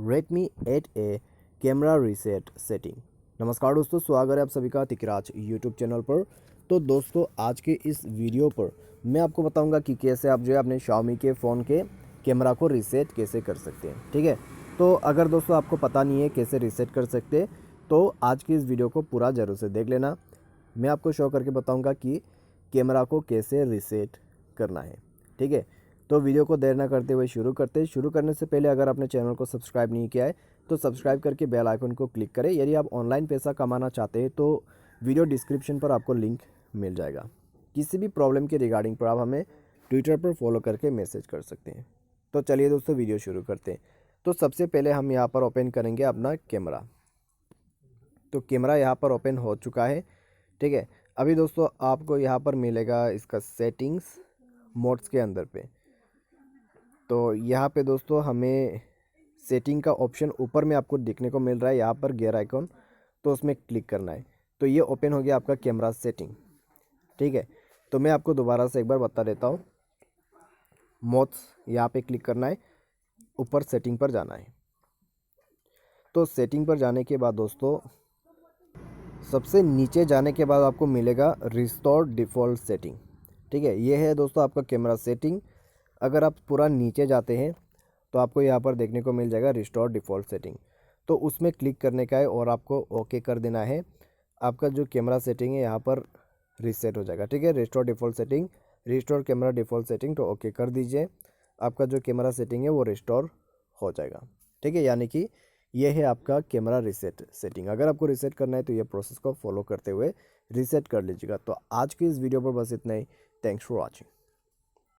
Redmi 8A camera reset setting. नमस्कार दोस्तों, स्वागत है आप सभी का तिकराज यूट्यूब चैनल पर। तो दोस्तों आज के इस वीडियो पर मैं आपको बताऊंगा कि कैसे आप जो है अपने Xiaomi के फ़ोन के कैमरा को रीसेट कैसे कर सकते हैं। ठीक है, तो अगर दोस्तों आपको पता नहीं है कैसे रीसेट कर सकते हैं तो आज की इस वीडियो को पूरा ज़रूर से देख लेना। मैं आपको शो करके बताऊँगा कि कैमरा को कैसे रीसेट करना है। ठीक है, तो वीडियो को देर ना करते हुए शुरू करने से पहले अगर आपने चैनल को सब्सक्राइब नहीं किया है तो सब्सक्राइब करके बेल आइकन को क्लिक करें। यदि आप ऑनलाइन पैसा कमाना चाहते हैं तो वीडियो डिस्क्रिप्शन पर आपको लिंक मिल जाएगा। किसी भी प्रॉब्लम के रिगार्डिंग पर आप हमें ट्विटर पर फॉलो करके मैसेज कर सकते हैं। तो चलिए दोस्तों वीडियो शुरू करते हैं। तो सबसे पहले हम यहाँ पर ओपन करेंगे अपना कैमरा। तो कैमरा यहाँ पर ओपन हो चुका है। ठीक है, अभी दोस्तों आपको यहाँ पर मिलेगा इसका सेटिंग्स मोड्स के अंदर पे। तो यहाँ पे दोस्तों हमें सेटिंग का ऑप्शन ऊपर में आपको देखने को मिल रहा है, यहाँ पर गियर आइकॉन, तो उसमें क्लिक करना है। तो ये ओपन हो गया आपका कैमरा सेटिंग। ठीक है, तो मैं आपको दोबारा से एक बार बता देता हूँ। मोड्स यहाँ पे क्लिक करना है, ऊपर सेटिंग पर जाना है। तो सेटिंग पर जाने के बाद दोस्तों सबसे नीचे जाने के बाद आपको मिलेगा रिस्टोर डिफ़ॉल्ट सेटिंग। ठीक है, ये है दोस्तों आपका कैमरा सेटिंग। अगर आप पूरा नीचे जाते हैं तो आपको यहाँ पर देखने को मिल जाएगा रिस्टोर डिफ़ॉल्ट सेटिंग। तो उसमें क्लिक करने का है और आपको ओके कर देना है। आपका जो कैमरा सेटिंग है यहाँ पर रीसेट हो जाएगा। ठीक है, restore default setting, restore camera default setting, तो ओके कर दीजिए। आपका जो कैमरा सेटिंग है वो रिस्टोर हो जाएगा। ठीक है, यानी कि ये है आपका कैमरा रीसेट सेटिंग। अगर आपको रीसेट करना है तो ये प्रोसेस को फॉलो करते हुए रीसेट कर लीजिएगा। तो आज की इस वीडियो पर बस इतना ही। Thanks for watching.